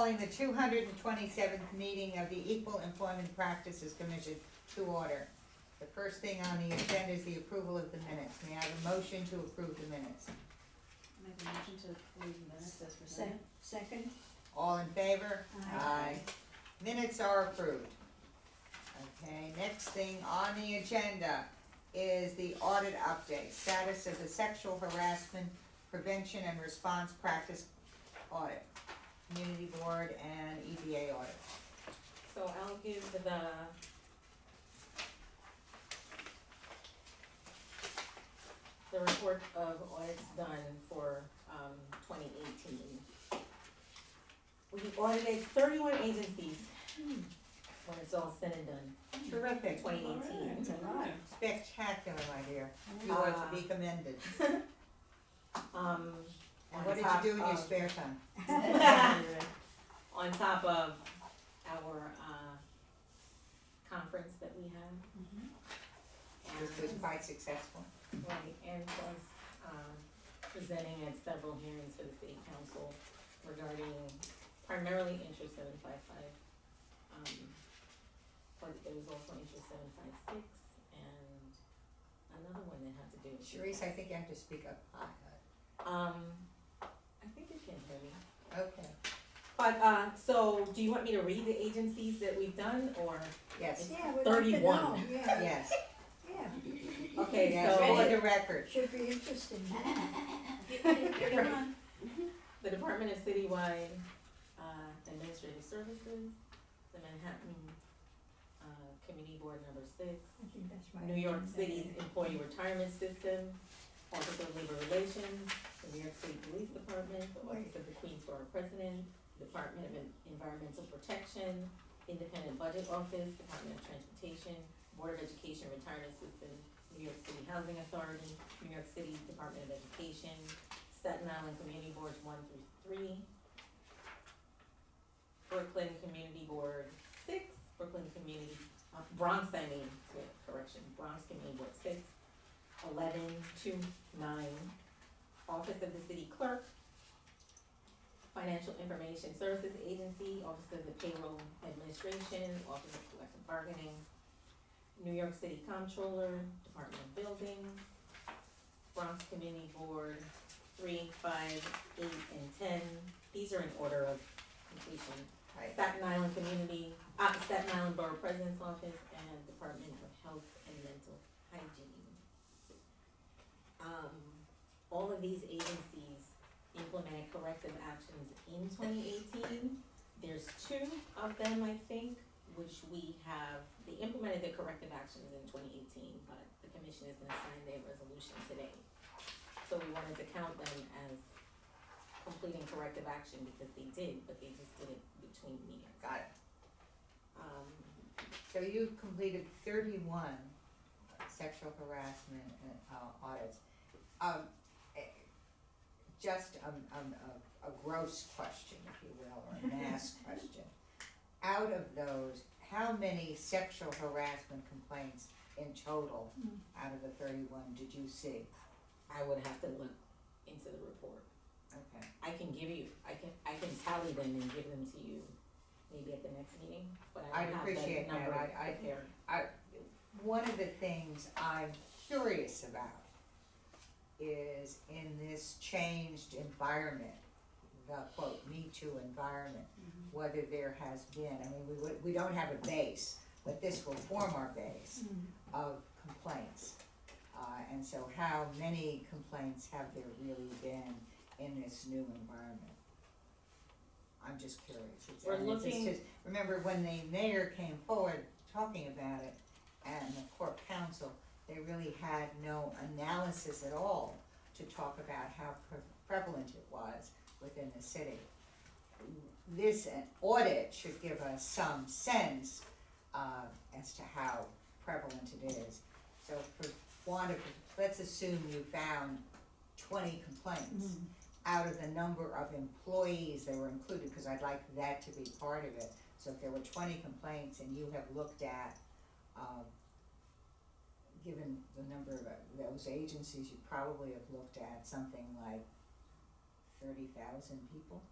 calling the 227th meeting of the Equal Employment Practices Commission to order. The first thing on the agenda is the approval of the minutes. May I have a motion to approve the minutes? Make a motion to approve the minutes as presented. Second? All in favor? Aye. Minutes are approved. Okay, next thing on the agenda is the audit update, status of the sexual harassment prevention and response practice audit, community board and EBA audit. So I'll give the report of audits done for, 2018. We audited 31 agencies, when it's all said and done, Terrific, 2018. That's a lot. spectacular, my dear. You are to be commended. And what did you do in your spare time? On top of our, conference that we had. This was quite successful. Right, and plus, presenting at several hearings for the city council regarding primarily interest 755. But there was also interest 756 and another one that had to do with. Sharice, I think you have to speak up high. I think you can hear me. Okay, But, so do you want me to read the agencies that we've done or? yes, Yeah, we'd like to 31. know, yeah, yes, yeah, Okay, yes, so for the record. should be interesting. the Department of Citywide, Administrative Services, the Manhattan, Committee Board number 6, I think that's my. New York City's Employee Retirement System, Office of Labor Relations, the New York City Police Department, the Office of the Queens Borough President, Department of Environmental Protection, Independent Budget Office, Department of Transportation, Board of Education Retirement System, New York City Housing Authority, New York City Department of Education, Staten Island Community Boards 1 through 3, Brooklyn Community Board 6, Brooklyn Community, Bronx, Bronx Community Board 6, 11 to 9, Office of the City Clerk, Financial Information Services Agency, Office of the Payroll Administration, Office of Collective Bargaining, New York City Comptroller, Department of Buildings, Bronx Community Board 3, 5, 8, and 10. These are in order of completion. Right. Staten Island Staten Island Borough President's Office and Department of Health and Mental Hygiene. All of these agencies implemented corrective actions in 2018. There's 2 of them, I think, which they implemented the corrective actions in 2018, but the commission is gonna sign their resolution today. So we wanted to count them as completing corrective action because they did, but they just did it between meetings. Got it. So you completed 31 sexual harassment audits. Just a gross question, if you will, or a mass question. Out of those, how many sexual harassment complaints in total out of the 31 did you see? I would have to look into the report. Okay. I can tally them and give them to you maybe at the next meeting, but I I'd don't have appreciate that that. number I- prepared. One of the things I'm curious about is in this changed environment, the quote, Me Too environment, whether there has been, I mean, we don't have a base, but this will form our base of complaints. And so how many complaints have there really been in this new environment? I'm just curious. Remember when the mayor came forward talking about it and the corp council, they really had no analysis at all to talk about how prevalent it was within the city. This audit should give us some sense as to how prevalent it is. So let's assume you found 20 complaints. Out of the number of employees that were included, because I'd like that to be part of it. So if there were 20 complaints and you have looked at, given the number of those agencies, you probably have looked at something like 30,000 people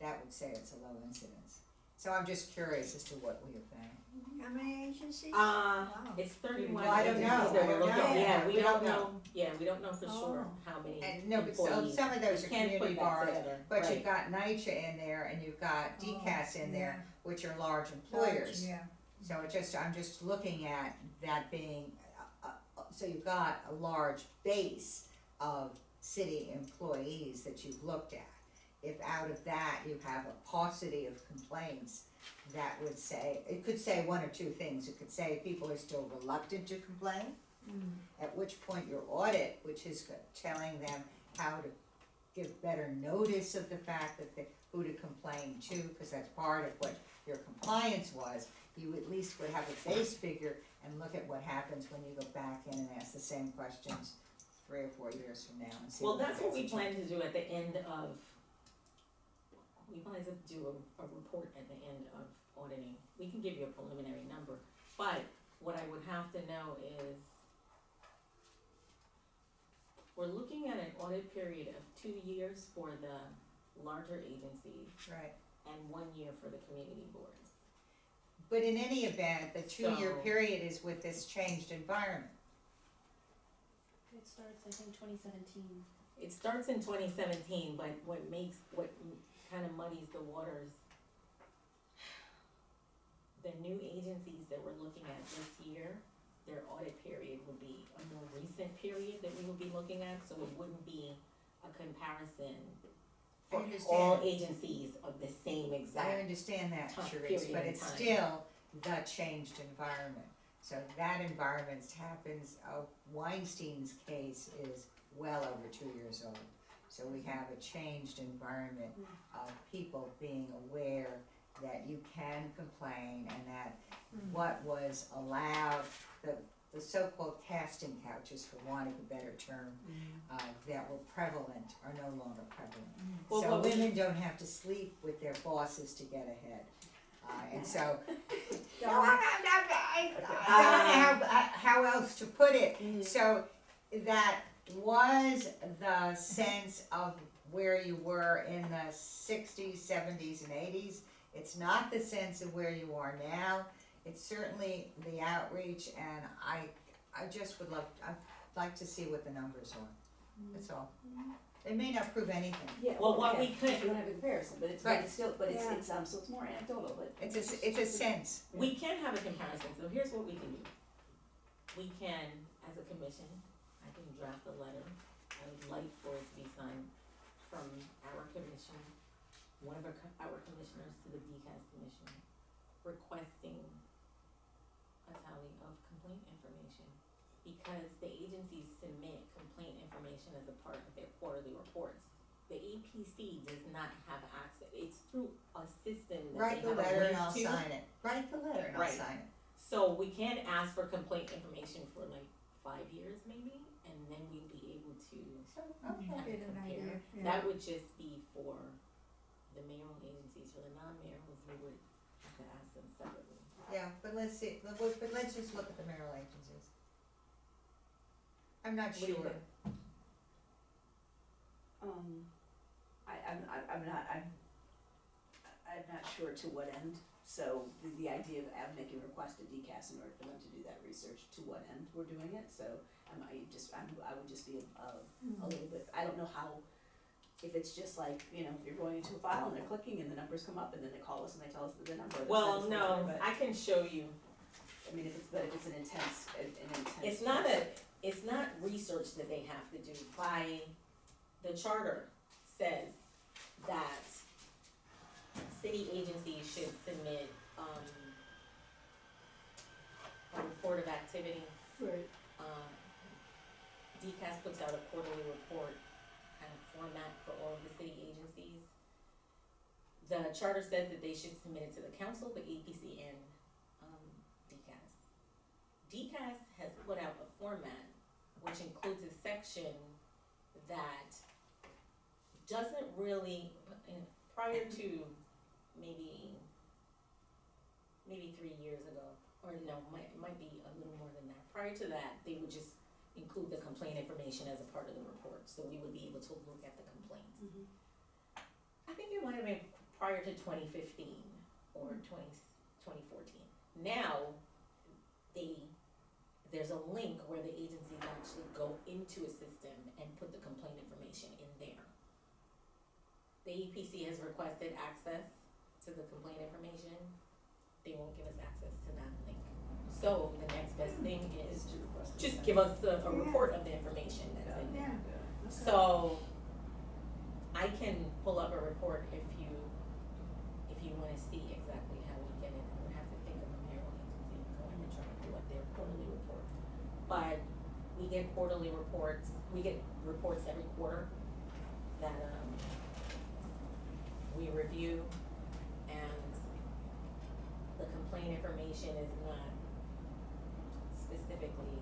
that would say it's a low incidence. So I'm just curious as to what we are saying. How many agencies? Wow. Wow. It's 31 Well, I don't agencies know. that I we're don't looking know. at. Yeah, We we don't don't know, we don't know for sure Oh. how many And no, but so, employees. some of those are We can't put community that bars, together, but right. you've got NYCHA in there and you've got DCAS in there, which are large employers. Yeah. So I'm just looking at that being, so you've got a large base of city employees that you've looked at. If out of that you have a paucity of complaints, that would say, it could say one or two things. It could say people are still reluctant to complain, at which point your audit, which is telling them how to give better notice of the fact that who to complain to, because that's part of what your compliance was, you at least would have a base figure and look at what happens when you go back in and ask the same questions 3 or 4 years from now and see. Well, that's what we has plan changed. to do at the end of, we plan to do a report at the end of auditing. We can give you a preliminary number, but what I would have to know is, we're looking at an audit period of 2 years for the larger agencies Right. and 1 year for the community boards. But in any event, the 2-year So- period is with this changed environment. It starts, I think, 2017. It starts in 2017, but what kind of muddies the waters, the new agencies that we're looking at this year, their audit period would be a more recent period that we would be looking at, so it wouldn't be a comparison I for understand. all agencies of the same I exact. understand that, time Sharice, period but in it's time. still the changed environment. So that environment happens, Weinstein's case is well over 2 years old. So we have a changed environment of people being aware that you can complain and that what was allowed, the so-called casting couches, for want of a better term, that were prevalent are no longer prevalent. Well, So what we- women don't have to sleep with their bosses to get ahead. And so, Don't- I don't know how else to put it. So that was the sense of where you were in the 60s, 70s, and 80s. It's not the sense of where you are now. It's certainly the outreach, and I just would love, I'd like to see what the numbers are. That's all. They may not prove anything. Yeah, Well, what okay, we could- You don't have a comparison, but it's, Right. but it's still, but Yeah. it's, so it's more anecdotal, but. It's a sense. We can have a comparison, so here's what we can do. We can, as a commission, I can draft a letter. I would like for it to be signed from our commission, one of our commissioners to the DCAS commission, requesting a tally of complaint information. Because the agencies submit complaint information as a part of their quarterly reports. The APC does not have access, it's through a system that Write they the have a letter and link I'll to. sign it. Write the letter and I'll Right. sign it. So we can ask for complaint information for like 5 years maybe, and then we'd be able to So, kind okay. of Get an compare. idea, yeah. That would just be for the mayoral agencies. For the non-mayorals, we would have to ask them separately. Yeah, but let's see, but let's just look at the mayoral agencies. I'm not What do you sure. think? I'm not sure to what end, so the idea of making a request to DCAS in order for them to do that research, to what end we're doing it, so I would just be a little bit, I don't know how, if it's just like, you're going into a file and they're clicking and the numbers come up and then they call us and they tell us the number. Well, that's the number, no, but, I can show you. I mean, if it's an intense. It's not research that they have to do. By the charter says that city agencies should submit, a report of activity. Right. DCAS puts out a quarterly report kind of format for all of the city agencies. The charter says that they should submit it to the council, the APC, and DCAS. DCAS has put out a format which includes a section that doesn't really, prior to maybe 3 years ago, or no, might be a little more than that. Prior to that, they would just include the complaint information as a part of the report, so we would be able to look at the complaints. I think it might have been prior to 2015 or 2014. Now, there's a link where the agencies actually go into a system and put the complaint information in there. The EPC has requested access to the complaint information. They won't give us access to that link. So the next best thing is to request. just give us a report of the information that's in there. Yeah. So I can pull up a report if you wanna see exactly how we get it. I would have to think of a Maryland agency going and trying to pull up their quarterly report. But we get quarterly reports, we get reports every quarter that we review, and the complaint information is not specifically,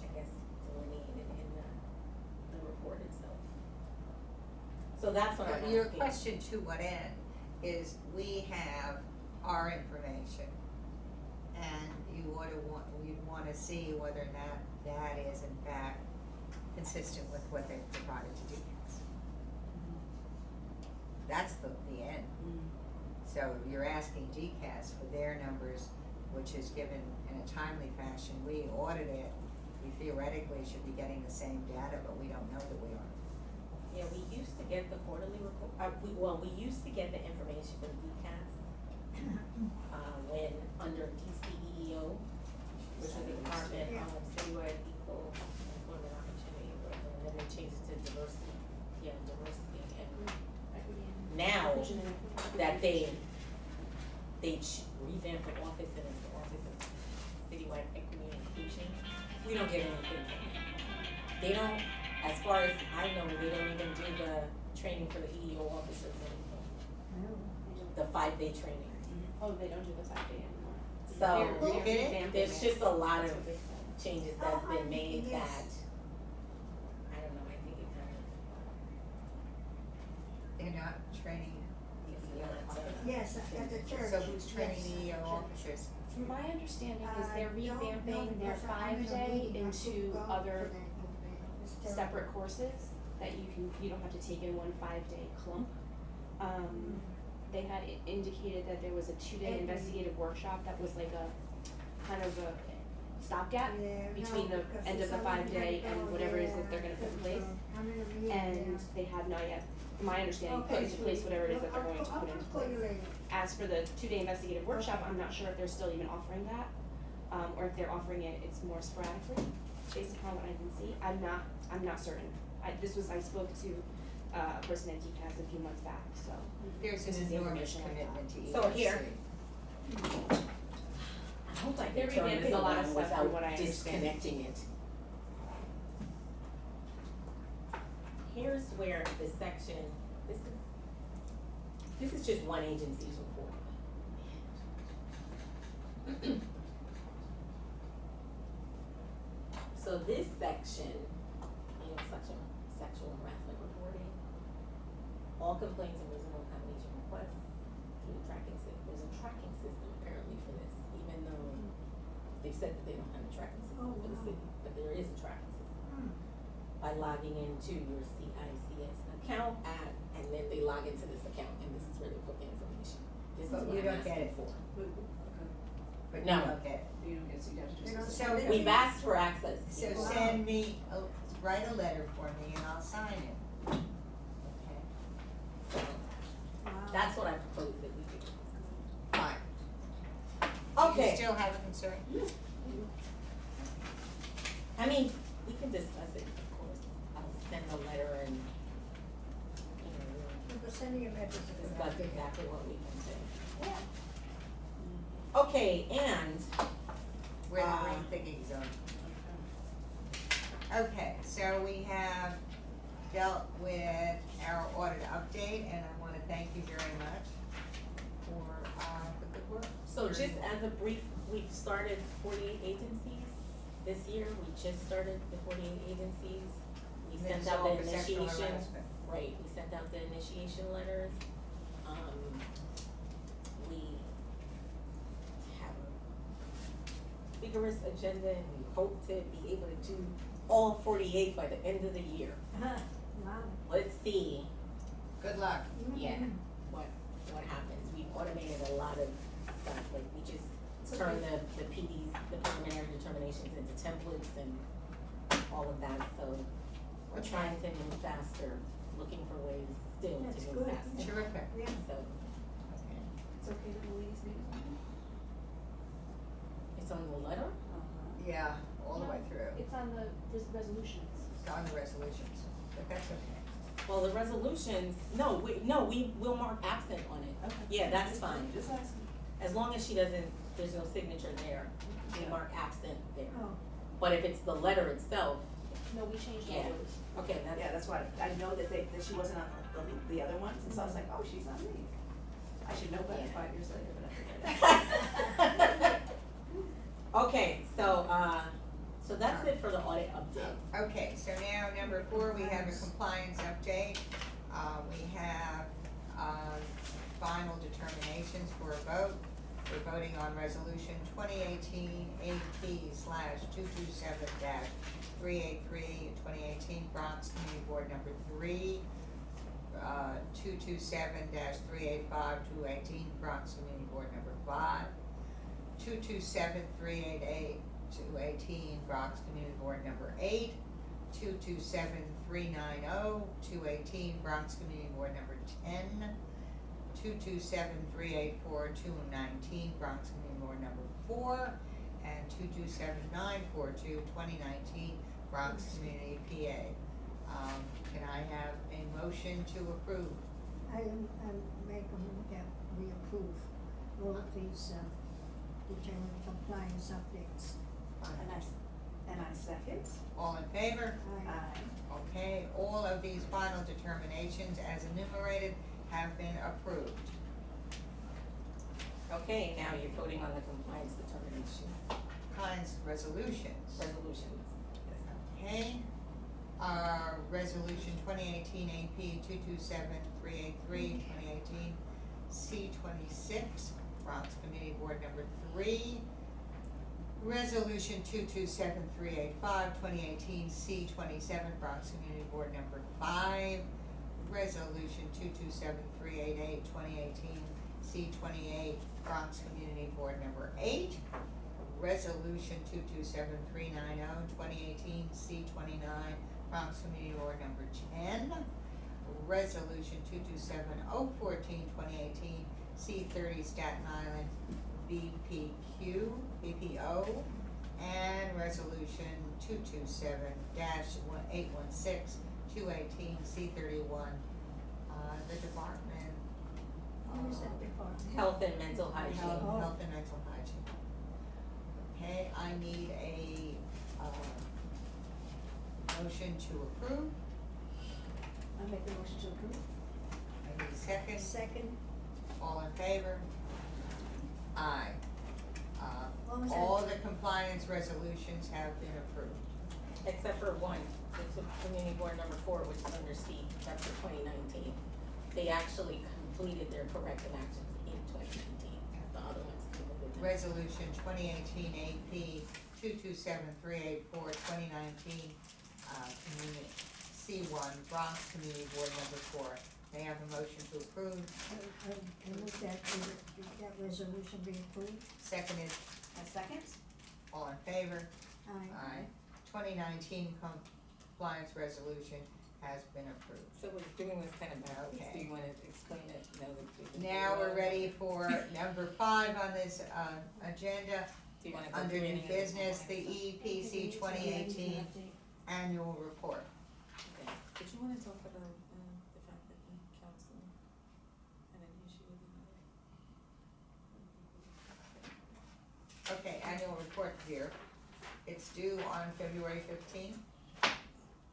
I guess, delineated in the report itself. So that's what I'm asking. Your question to what end is we have our information and you'd wanna see whether or not that is in fact consistent with what they've provided to DCAS. That's the end. So you're asking DCAS for their numbers, which is given in a timely fashion. We audit it, we theoretically should be getting the same data, but we don't know that we are. Yeah, we used to get the quarterly report, we used to get the information from DCAS, when under DCEEO, which was the Department of Citywide Equal Employment Opportunity, and then they changed it to diversity and now that they revamped the office and it's the Office of Citywide Equity and Inclusion, we don't get anything from them. They don't, as far as I know, they don't even do the training for the EEO officers anymore, the 5-day training. Oh, they don't do the 5-day anymore. So, They're revamping there's it. just a lot of That's what they said. changes that's been made yes. that, I don't know, I think it kind of, They're not training EEO officers. Yes, at the church. So who's training Yes, EEO church. officers? From my understanding is they're Don't know revamping their because I'm in a 5-day meeting. I into could go other to that event. It's terrible. separate courses that you don't have to take in one 5-day clump. They had indicated that there was a 2-day investigative workshop that was like a kind of a stopgap Yeah, between no, the because end of the it's only 5-day gonna and go whatever it is there that they're gonna put in place. I'm in a meeting And there. they have not yet, my understanding, put Okay, into place sweetie. whatever it is that they're I'll- going to put into I'll call you place. later. As for the 2-day investigative workshop, I'm not sure if they're still even offering that, or if they're offering it, it's more sporadically, based upon what I can see. I'm not certain. I spoke to a person at DCAS a few months back, so. There's This an is the enormous information I got. commitment to EEOC. So here. I hope I They're can turn this revamping a lot of on stuff from what I without understand. disconnecting it. Here's where the section, this is just one agency's report. So this section, sexual harassment reporting, all complaints and reasonable accommodation requests through the tracking system. There's a tracking system apparently for this, even though they've said that they don't have a tracking system for the city, but there is a tracking system. By logging into your CICS account and then they log into this account, and this is where they put the information. This is But what you I'm don't get asking it. for. But you No. don't get it. You don't get, so you have to You don't just. send it. We've asked for access. So Wow. send me, write a letter for me and I'll sign it. Okay? So, Wow. That's what I propose that we do. fine. Okay. You still have a concern? I mean, we can discuss it, of course. I'll send a letter and, But sending a letter is a good discuss idea. exactly what we can say. Okay, and, We're the green thinking zone. Okay, so we have dealt with our audit update and I wanna thank you very much for, the good work. so just as a brief, we've started 48 agencies this year. We just started the 48 agencies. We And sent it's out all the for sexual initiation. harassment. Right, we sent out the initiation letters. We have a vigorous agenda and we hope to be able to do all 48 by the end of the year. Wow. Let's see, Good luck. Yeah. what, turn the PDs, the preliminary determinations into templates and all of that, so we're Okay. trying to move faster, looking for ways still to That's move good. faster. Terrific. Yeah. So, Okay. It's okay that the ladies' name is on it's on the letter? Yeah, all the way through. it. It's on the resolutions. It's on the resolutions, but that's okay. Well, the resolutions, we will mark absent on it. Okay. Yeah, that's fine. Just asking. As long as she doesn't, there's no signature there, we mark absent there. Oh, But if it's the letter itself, No, we changed all Yeah. those. okay, Yeah, that's why, I know that that she wasn't on the other ones, and so I was like, oh, she's on these. I should know better Yeah. 5 years later, but I forget. Okay, so that's it for the audit update. Okay, so now number 4, we have a compliance update. We have, final determinations for a vote. We're voting on resolution 2018 AP/227-383, 2018 Bronx Community Board number 3, 227-385, 218 Bronx Community Board number 5, 227-388, 218 Bronx Community Board number 8, 227-390, 218 Bronx Community Board number 10, 227-384, 219 Bronx Community Board number 4, and 227-942, 2019 Bronx Community PA. Can I have a motion to approve? I make a move that we approve all of these, determined compliance updates. And I second. All in favor? Aye. Okay, all of these final determinations as enumerated have been approved. Okay, now you're voting on the compliance determination Compliance resolutions. resolutions. Okay, resolution 2018 AP 227383, 2018 C26, Bronx Community Board number 3. Resolution 227385, 2018 C27, Bronx Community Board number 5. Resolution 227388, 2018 C28, Bronx Community Board number 8. Resolution 227390, 2018 C29, Bronx Community Board number 10. Resolution 227014, 2018 C30, Staten Island BPO. And resolution 227-816, 2018 C31, the Department Who is that department? Health and mental hygiene. Health and mental hygiene. Okay, I need a, motion to approve. I make the motion to approve. I need a second. Second, All in favor? Aye. what was that? All the compliance resolutions have been approved. Except for one, it's community board number 4, which is under C, that's for 2019. They actually completed their corrective actions in 2019, the other ones completed them. Resolution 2018 AP 227384, 2019, community, C1, Bronx Community Board number 4. May I have a motion to approve? I move that resolution be approved. Seconded, A second? all in favor? Aye. 2019 compliance resolution has been approved. So we're doing this kind of backwards, Okay. do you wanna explain it now that we? Now we're ready for number 5 on this, agenda, Do you wanna go under through any new of the business, the compliance? EPC 2018 annual report. Okay, did you wanna talk about, the fact that the council had an issue with another? Okay, annual report here. It's due on February 15th.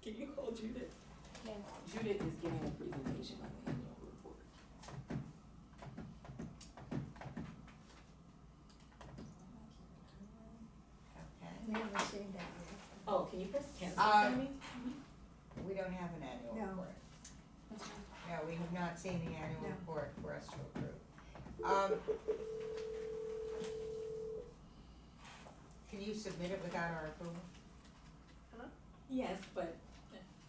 Can you call Judith? Yes. Judith is giving a presentation on the annual report. Okay. We haven't seen that yet. Oh, can you press cancel Um, for me? We don't have an annual No. report. No, we have not seen the annual No. report for us to approve. Can you submit it without our approval? Yes, but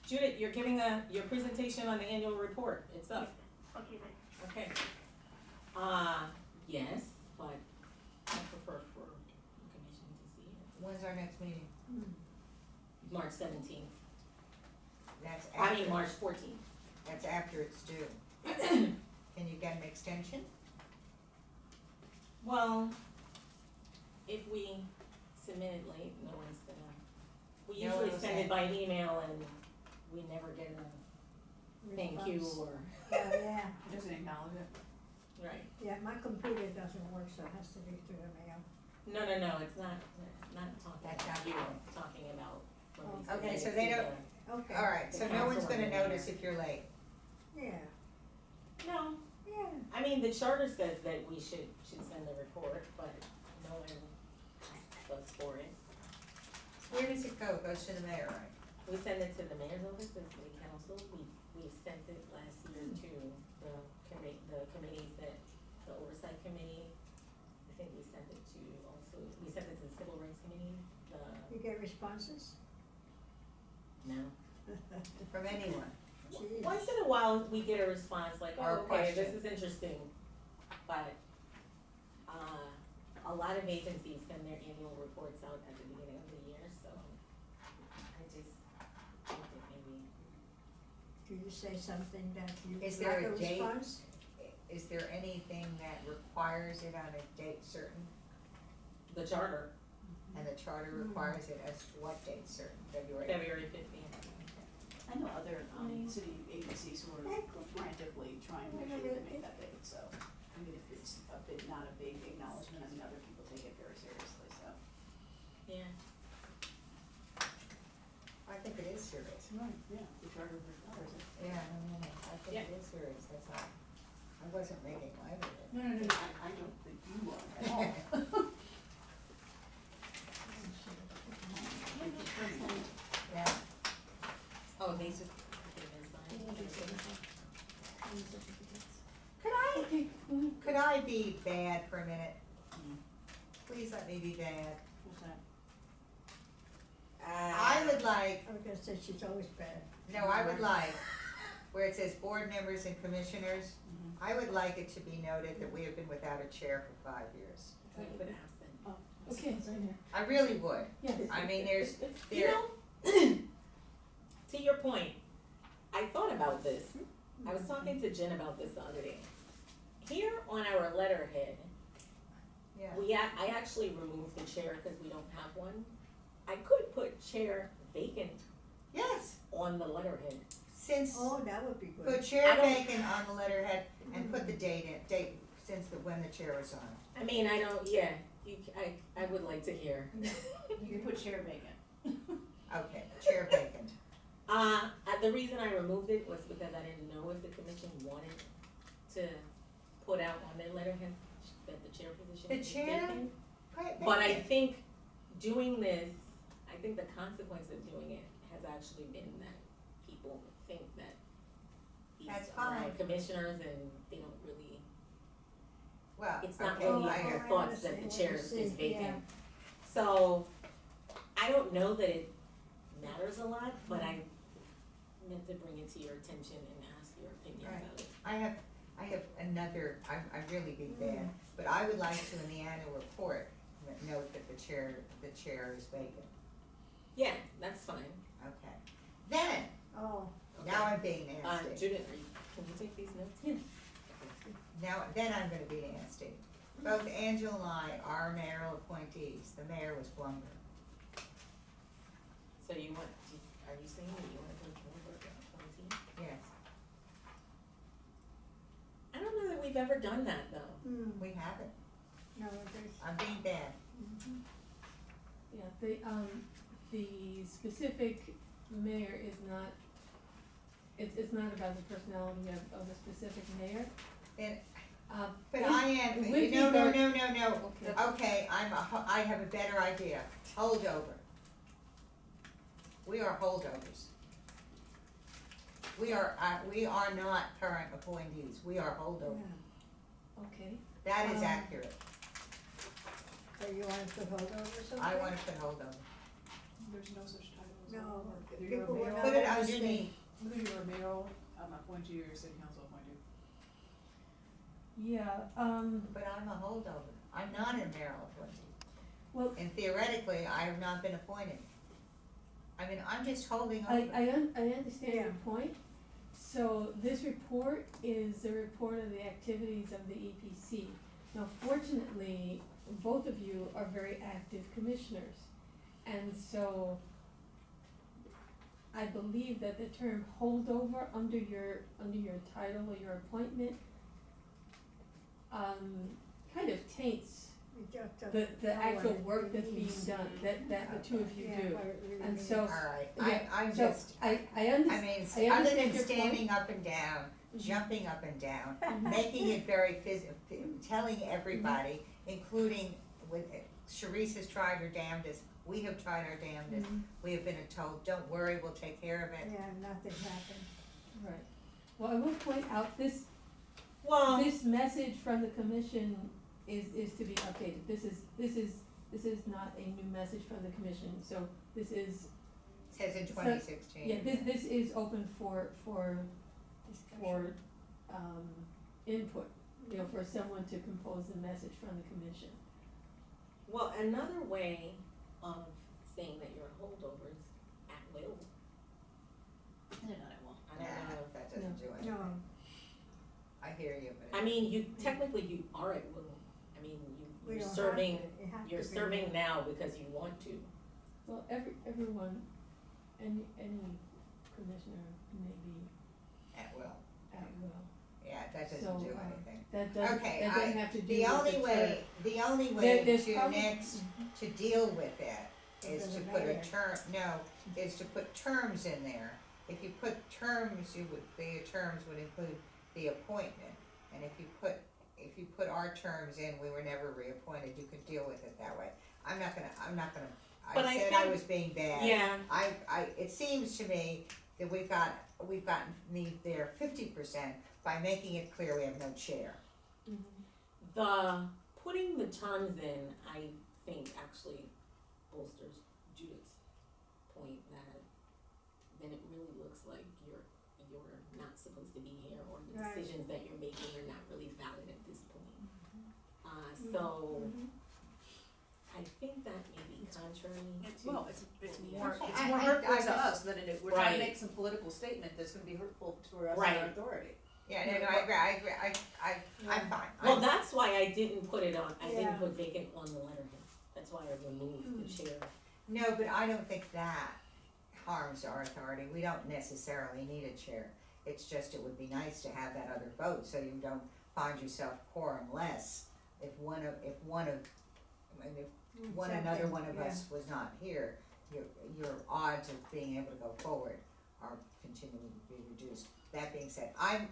Judith, you're giving your presentation on the annual report, it's up. Okay, then. Okay. Yes, but I prefer for When's our next meeting? March 17th. That's I after, mean, March 14th. that's after it's due. Can you get an extension? Well, if we submit it late, no one's gonna, we No one usually will send say. it by email and we never get a thank you Response. or, Yeah, It doesn't acknowledge it. right. yeah, my computer doesn't work, so it has to be through the mail. No, it's not talking That's about not you, you. talking about when we Oh. Okay, submit so it they to don't- Okay. Alright, so The no one's council gonna or notice if you're late. Yeah, No, yeah. I mean, the charter says that we should send a report, but no one asks us for it. Where does it go? It goes to the mayor, right? We send it to the mayor's office, the city council, we sent it last year to the committees that, the oversight committee. I think we sent it to we sent it to the civil rights committee, You get responses? no. From anyone. Jeez. Once in a while, we get a response like, Or a oh, okay, this question. is interesting, but, a lot of agencies send their annual reports out at the beginning of the year, so I just think that maybe, Do you say something that you Is like there a a date? response? Is there anything that requires it on a date certain? the charter, And the charter requires it as to what date certain, February? February 15th. I know other, city agencies who are frantically trying to make sure they make that date, so, I mean, if it's not a big acknowledgement, I mean, other people take it very seriously, so. Yeah. I think it is serious. Right, yeah, the charter requires it. Yeah, no, I think Yeah. it is serious, that's all. I wasn't making light of it. No, I don't think you are at all. Yeah, Oh, these are, could I be bad for a minute? Mm. Please let me be bad. What's that? I would like, I was gonna say she's always bad. no, I would like, where it says board members and commissioners, Mhm. I would like it to be noted that we have been without a chair for 5 years. I put absent. Okay, it's right here. I really would. Yes. I mean, there's, You there, know, to your point, I thought about this. I was talking to Jen about this the other day. Here on our letterhead, yeah, I actually removed the chair because we don't have one. I could put chair vacant yes, on the letterhead. since, Oh, that would be good. put chair I don't- vacant on the letterhead and put the date since when the chair was on. I mean, I don't, yeah, I would like to hear. You can put chair vacant. Okay, chair vacant. The reason I removed it was because I didn't know if the commission wanted to put out on their letterhead that the chair position The is chair? vacant. Right, But I vacant. think doing this, I think the consequence of doing it has actually been that people think that these That's are fine. commissioners and they don't really, Well, it's not okay, really I in their hear- thoughts that the understand chair what is you're saying, vacant. So, I don't know that it matters a lot, but I meant to bring it to your attention and ask your opinion Right. about it. I have another, I'm really being bad, but I would like to in the annual report, note that the chair is vacant, Yeah, that's fine. okay. Then, Oh, now I'm being nasty, Judith, can you take these notes? Yeah. then I'm gonna be nasty. Both Angela and I are mayoral appointees, the mayor was Blumberg. So you want, are you saying that you want to go board appointee? Yes, I don't know that we've ever done that though. we haven't, no, there's, I'm being bad. Yeah, the specific mayor is not, it's not about the personality of a specific mayor. And, Um, but I am, with no, regard- okay, I have a better idea, holdover. We are holdovers. We are not current appointees, we are holdovers. yeah. Okay, That is Um, accurate, So you want to put holdover or something? I wanna put holdover. there's no such title as No, holdover. Either people you're would a not Put it understand. underneath, Whether you're a mayoral appointee or city council appointee. Yeah, but I'm a holdover, I'm not a mayoral appointee. Well, And theoretically, I have not been appointed. I mean, I'm just holding I, over. I understand your point. So this report is a report of the activities of the EPC. Now fortunately, both of you are very active commissioners. And so I believe that the term holdover under your title or your appointment, kind of taints We just don't the know actual what it work that's being means. done, that the two of you Yeah, do. what it really And means. so- All right, Yeah, I'm so just, I I understand. mean, I other understand than your standing up and down, jumping up and down, Mhm. making it very telling everybody, including with, Sharice has tried her damnedest, we have tried our damnedest. Mhm. We have been told, don't worry, we'll take care of it. Yeah, nothing happened. Right. Well, I will point out this Well, this message from the commission is to be updated. This is not a new message from the commission, so this is, says in 2016. yeah, this is open for Discussion. input, you know, for someone to compose a message from the commission. Well, another way of saying that you're a holdover is at will. No, I won't. I don't know. Nah, that doesn't do anything. No, I hear you, but. I mean, you, technically you are at will. I mean, we you're don't serving, have to, it have to you're be serving there. now because you want to. Well, everyone, any commissioner may be At will, at will. yeah, that So, doesn't do uh, anything. That doesn't Okay, have to do The with only term. way, There's to probably- next, to deal with it is Under to the put a mayor. term, no, is to put terms in there. If you put terms, the terms would include the appointment. And if you put our terms in, we were never reappointed, you could deal with it that way. I'm not gonna, But I I said I think- was being bad. Yeah, It seems to me that we've gotten me there 50% by making it clear we have no chair. Mhm. the, putting the terms in, I think actually bolsters Judith's point that then it really looks like you're not supposed to be here, or the Right. decisions that you're making are not really valid at this point. So Mhm. I think that may be contrary It's, to. well, it's more, I- it's I- more I- hurtful I to just- us than it is, we're trying Right. to make some political statement that's gonna be hurtful to us Right. and our authority. Yeah, no, I agree, I'm fine. Well, that's why I didn't put it on, I Yeah. didn't put vacant on the letterhead. That's why I removed the chair. No, but I don't think that harms our authority, we don't necessarily need a chair. It's just, it would be nice to have that other vote, so you don't find yourself quorumless if one of, another one of Yeah. us was not here, your odds of being able to go forward are continuing to be reduced. That being said, I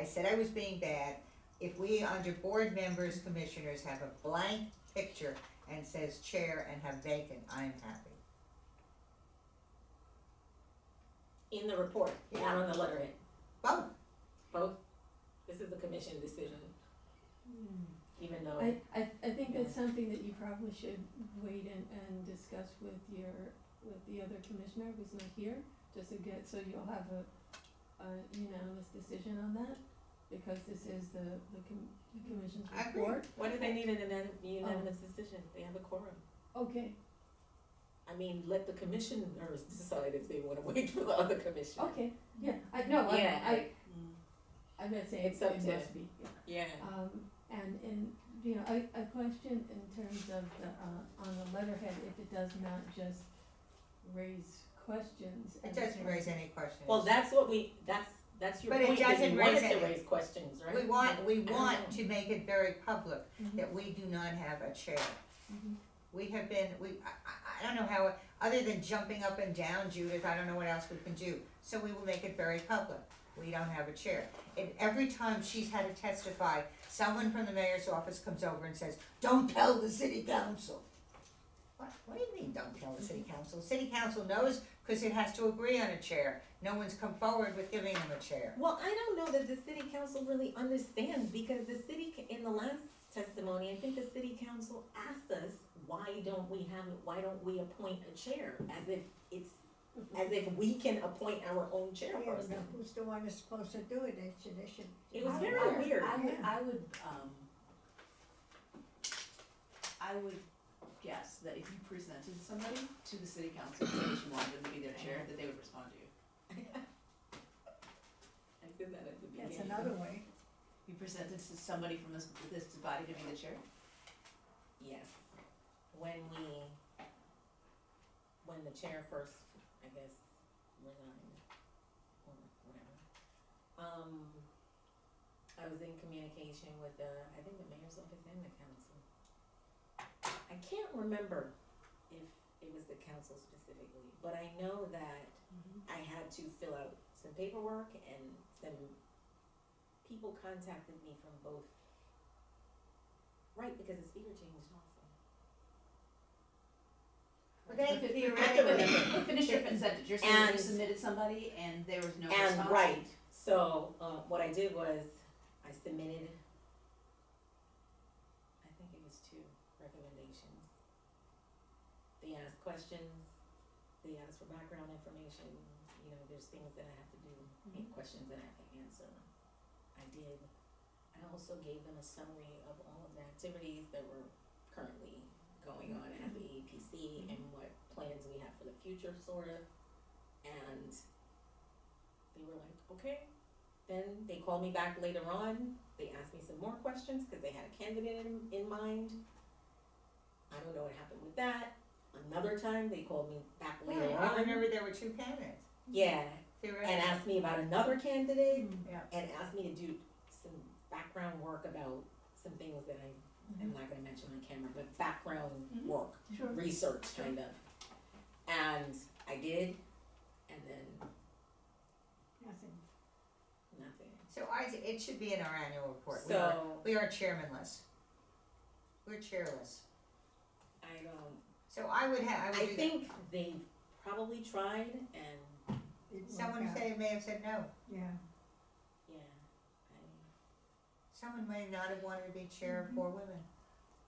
said I was being bad. If we, under board members, commissioners, have a blank picture and says chair and have vacant, I'm happy. In the report, not Yeah. on the letterhead. Both. Both. This is a commission decision, Hmm. even though. I think that's something that you probably should wait and discuss with the other commissioner who's not here, just to get, so you'll have a unanimous decision on that, because this is the commission's I agree. report. Why do they need an unanimous decision? They have a quorum. Okay, I mean, let the commissioners decide if they wanna wait for the other commissioner. okay, yeah, no, Yeah, I'm not saying It's up it to- must be, yeah. Yeah. And, you know, a question in terms of the, on the letterhead, if it does not just raise questions. It doesn't raise any questions. Well, that's what that's your But it point, because doesn't you wanted raise to any- raise questions, right? We don't want know. to make it very public Mhm. that we do not have a chair. Mhm. We have been, I don't know how, other than jumping up and down, Judith, I don't know what else we can do. So we will make it very public. We don't have a chair. And every time she's had to testify, someone from the mayor's office comes over and says, don't tell the city council. What do you mean, don't tell the city council? City council knows, cause it has to agree on a chair. No one's come forward with giving them a chair. Well, I don't know that the city council really understands, because the city, in the last testimony, I think the city council asked us, why don't we appoint a chair, as if we can appoint our own Yeah, chairperson. but who's the one that's supposed to do it? They should. It was I- very I- weird. I would, Yeah. I would guess that if you presented somebody to the city council and said that you wanted them to be their chair, that they would respond to you. I did that at the beginning. That's another way. You presented to somebody from this body to be the chair? Yes, when the chair first, I guess, resigned, or whatever, I was in communication with I think the mayor's office and the council. I can't remember if it was the council specifically, but I know that I had to fill out some paperwork and some people contacted me from both. Right, because the speaker changed also. Well, they I can theoretically, remember. Finish your sentence. You're saying that you And- submitted somebody and there was no And response? right, so what I did was I submitted, I think it was 2 recommendations. They asked questions, they asked for background information, you know, there's things that I have to do, and questions that I have to answer. I did. I also gave them a summary of all of the activities that were currently going on at the APC and what plans we have for the future, sort of. And they were like, okay. Then they called me back later on. They asked me some more questions because they had a candidate in mind. I don't know what happened with that. Another time they called me back later yeah, on. I remember there were 2 candidates, Yeah, theoretically. and asked me about another candidate Yeah. and asked me to do some background work about some things that I'm not gonna mention on camera, but background work, Sure. research kind of. And I did, and then Nothing. nothing. So it should be in our annual report. So We are chairmanless. We're chairless. I don't. So I would do I that. think they probably tried, and Didn't Someone work out. may have said no. Yeah. yeah, Someone may not have wanted to be chair of 4 women.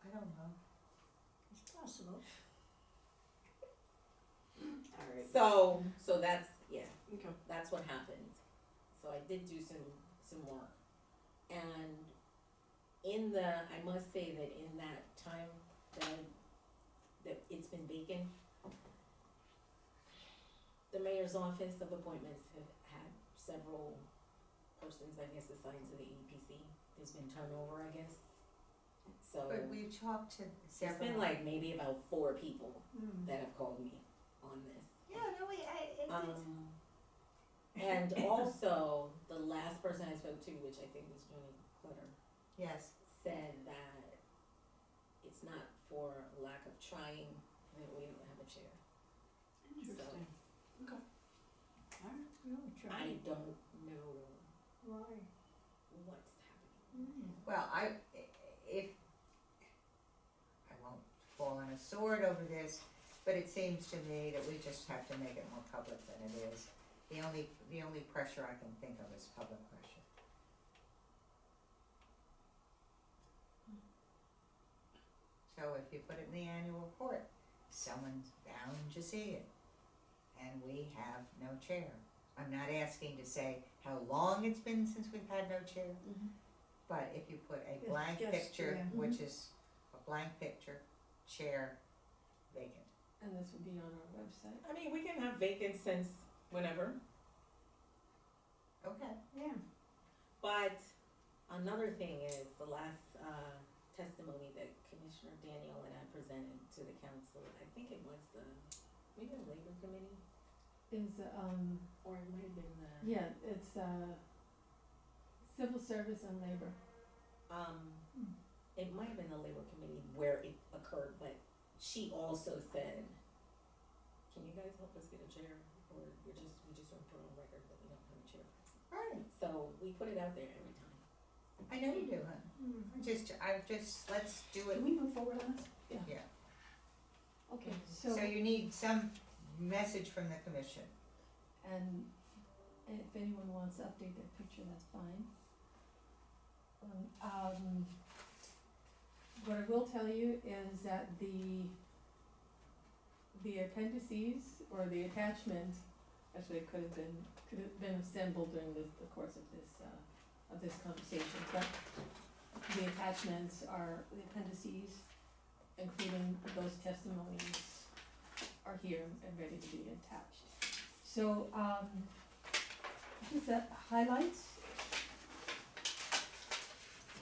I don't know. It's possible. Alright. So that's Okay. that's what happened. So I did do some work, and I must say that in that time that it's been vacant, the mayor's office of appointments have had several persons, I guess, assigned to the EPC. There's been turnover, I guess. So But we've talked to it's several. been like maybe about 4 people Mm. that have called me on this. Yeah, no, And also, the last person I spoke to, which I think was Joni Clutter, yes. said that it's not for lack of trying that we don't have a chair. Interesting. Okay. Alright. Really try. I don't know Why? what's happening. Well, if, I won't fall on a sword over this, but it seems to me that we just have to make it more public than it is. The only pressure I can think of is public pressure. So if you put it in the annual report, someone's bound to see it. And we have no chair. I'm not asking to say how long it's been since we've had no chair, but if you put a Yes, blank just, picture, yeah. which is a blank picture, chair, vacant. And this would be on our website. I mean, we can have vacant since whenever, Okay. Yeah. but another thing is the last testimony that Commissioner Daniel and I presented to the council, I think it was maybe the labor committee, Is, or it might have been the. yeah, it's, civil service and labor. It might have been the labor committee where it occurred, but she also said, can you guys help us get a chair, or we just want to put on record that we don't have a chair. Right. So we put it out there every time. I know you do, huh? Let's do it. Can we move forward on this? Okay, So you need some message from the commission. and if anyone wants to update their picture, that's fine. What I will tell you is that the appendices or the attachment, actually it could have been assembled during the course of this conversation, but the attachments are, the appendices including those testimonies are here and ready to be attached. So, just the highlights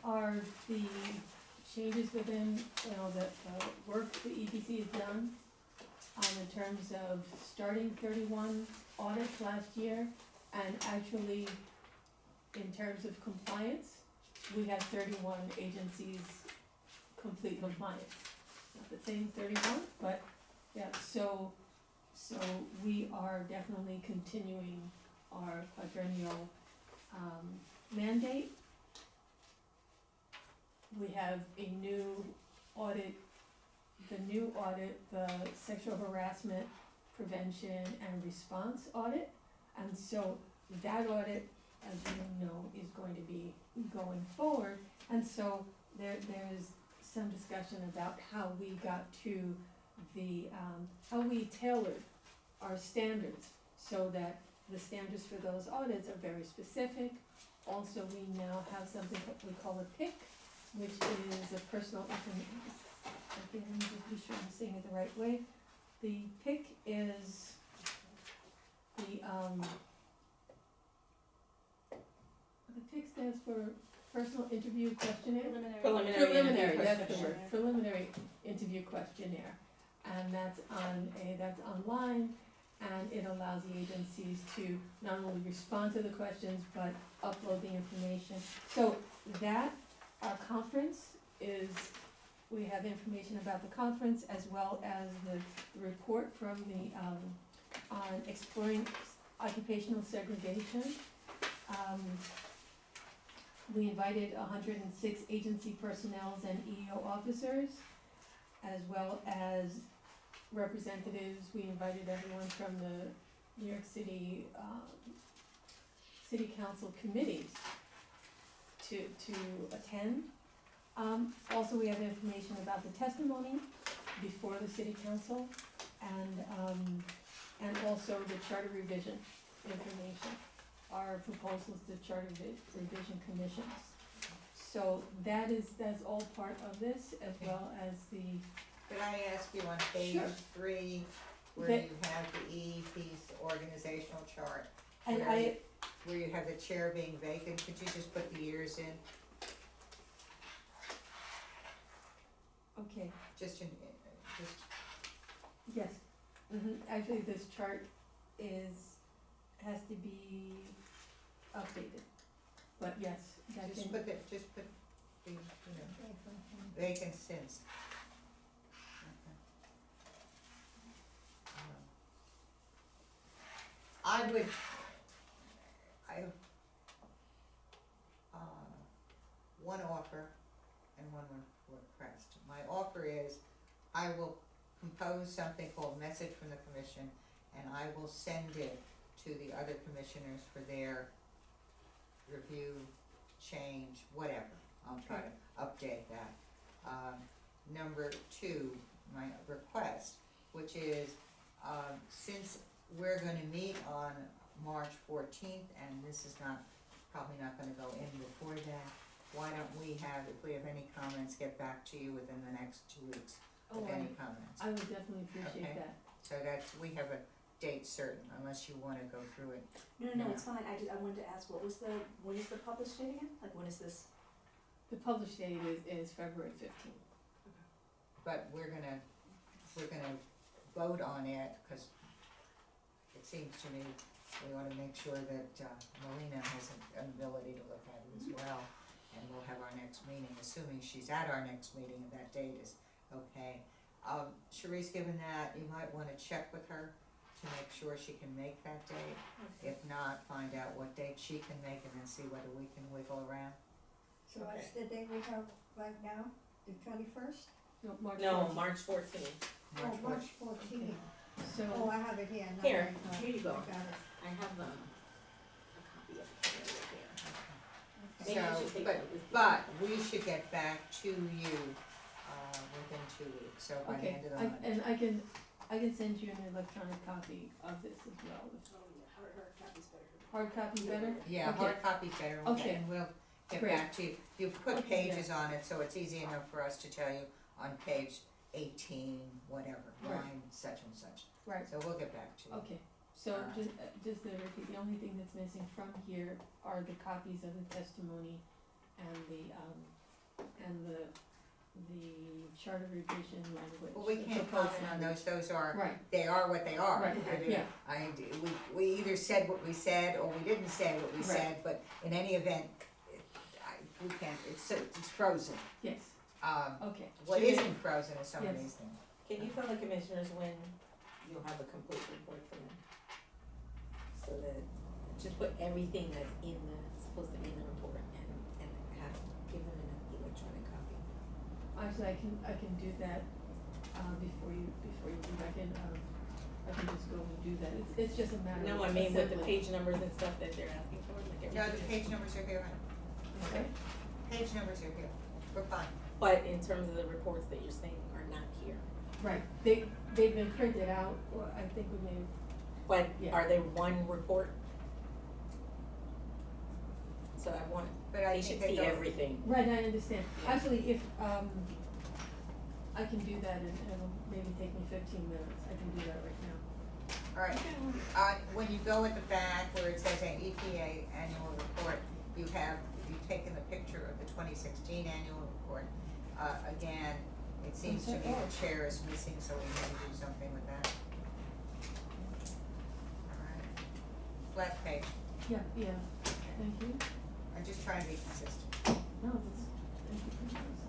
are the changes within, you know, the work the EDC has done, in terms of starting 31 audits last year, and actually, in terms of compliance, we had 31 agencies complete compliance. Not the same 31, but, yeah, so we are definitely continuing our quadrennial, mandate. We have a new audit, the sexual harassment prevention and response audit. And so that audit, as you know, is going to be going forward. And so there's some discussion about how we got to the, how we tailored our standards so that the standards for those audits are very specific. Also, we now have something that we call a PIC, which is a personal information. Okay, let me just be sure I'm saying it the right way. The PIC is the PIC stands for Personal Interview Questionnaire. Preliminary. That's the questionnaire. word, preliminary interview questionnaire. And that's online, and it allows the agencies to not only respond to the questions, but upload the information. So that, our conference is, we have information about the conference as well as the report from the, on exploring occupational segregation. We invited 106 agency personnel and EEO officers, as well as representatives. We invited everyone from the New York City, City Council committees to attend. Also, we have information about the testimony before the City Council, and also the charter revision information, our proposals to charter revision commissions. So that's all part of this, as well as the, Could I ask you on page Sure. 3, where That- you have the EEP's organizational chart, and where where you have the chair being vacant, could you just put the years in, okay, just yes. Actually, this chart has to be updated, but yes, that just can, put the, vacant since. I would, one offer and one request. My offer is, I will compose something called Message from the Commission, and I will send it to the other commissioners for their review, change, whatever. I'll try to update that. Number 2, my request, which is, since we're gonna meet on March 14th, and this is probably not gonna go in before that, why don't we have, if we have any comments, get back to you within the next 2 weeks oh, with any comments. I would definitely appreciate Okay. that. So we have a date certain, unless you wanna go through it. No, it's fine, I wanted to ask, when is the published date again? Like, when is this? The published date is February 15th. But we're gonna vote on it, cause it seems to me we ought to make sure that, Melina has an ability to look at it as well. And we'll have our next meeting, assuming she's at our next meeting and that date is okay. Sharice, given that, you might wanna check with her to make sure she can make that date. If not, find out what date she can make and then see whether we can wiggle around. So what's the date we have right now, the 21st? No, March No, 14th. March 14th. March Oh, March 14th. So, Oh, I have it here, now Here, I got it. here you go. I got it. I have a copy of it right here. Okay. Maybe I So, should take but- that with But we should get back to you, within 2 weeks, so by the okay, end of the month. and I can send you an electronic copy of this as well. Oh, yeah, her copy's better. Hard copy better? Yeah, Okay. hard copy's better, Okay. and we'll get Great. back to you. You put Okay, yeah. pages on it, so it's easy enough for us to tell you on page 18, whatever, Right. line such and such. Right, So we'll get back to you. okay, so Alright. just to repeat, the only thing that's missing from here are the copies of the testimony and the chart of revision language. Well, we the can't proposed comment on language. those are, Right, they are what they are. Right, I mean, yeah. we either said what we said, or we didn't say what we Right. said, but in any event, we can't, it's frozen. yes, okay. What Should it- isn't frozen is some of Yes. these things. Can you tell the commissioners when you'll have a complete report for them? So that, just put everything that's supposed to be in the report and give them an electronic copy. Actually, I can do that, before you leave, I can just go and do that, it's just a matter of. No, I mean with the assembling. page numbers and stuff that they're asking for, like everything. No, the page numbers are here, Okay, page numbers are here, we're fine. But in terms of the reports that you're saying are not here, right, they've been printed out, or I think we may, but Yeah. are they one report? So I want, But I they think should they see don't- everything. right, I understand, Yeah. actually, if, I can do that and it'll maybe take me 15 minutes, I can do that right now. All right, when you go at the back where it says an EPA annual report, you've taken the picture of the 2016 annual report. Again, it seems to me the chair is missing, so we need to do something with that. All right, last page, Yeah, thank you, I'm just trying to be consistent. no, that's, thank you for this.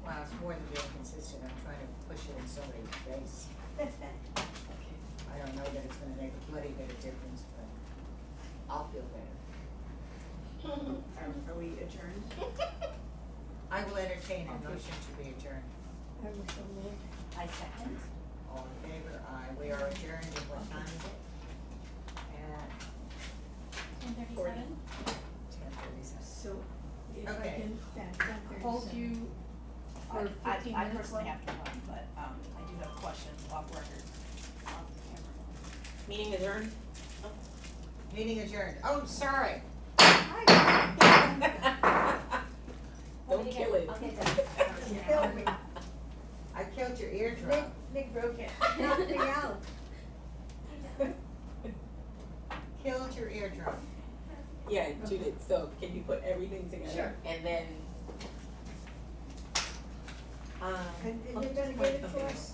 Wow, it's more than being consistent, I'm trying to push it in somebody's face. Okay. I don't know that it's gonna make a bloody bit of difference, but I'll feel better. Are we adjourned? I will entertain a Okay. motion to be adjourned. I was so moved. I second. All in favor? Aye. We are adjourned at what time is it? At 10:37? 10:37. So, if I Okay. can That's not hold very you for 15 minutes. I personally have to run, but, I do have questions off record on the camera. Meeting adjourned? Meeting adjourned. Oh, sorry. Don't kill it. I'll get that. Killed me, I killed your eardrum. Nick broke it, knocked me out. Killed your eardrum. Yeah, Judith, so can you put everything together? Sure. And then, And I'll you're just gonna point get it something for out. us?